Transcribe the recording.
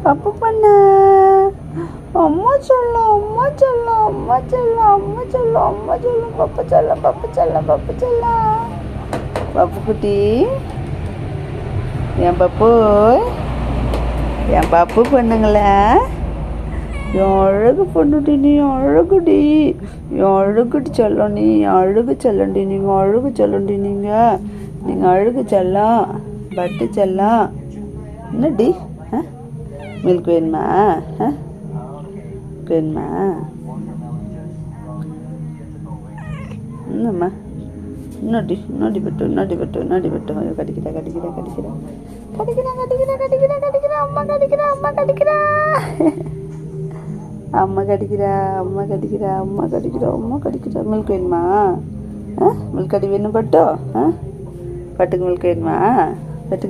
பப்பு பண்ண அம்மா சொல்லும் அம்மா சொல்லும் அம்மா சொல்லும் அம்மா சொல்லும் அம்மா சொல்லும் பப்பு சொல்லும் பப்பு சொல்லும் பப்பு சொல்லும் பப்பு குட்டி என் பப்பு பண்ணுங்களே என் அழகு பொண்ணுடி நீ அழகுடி என் அழகுடி சொல்லும் நீ அழகு சொல்லண்டி நீங்கள் அழகு சொல்லண்டி நீங்கள் அழகு செல்லம் பட்டு செல்லம் என்னடி மில்க் வேணுமா வேணுமா என்னம்மா இன்னொடி பட்டு கடிக்கிறா அம்மா கடிக்கிறா மில்க் வேணுமா மில்க் அடி வேணும் பட்டோ பட்டுக்கு மில்க் வேணுமா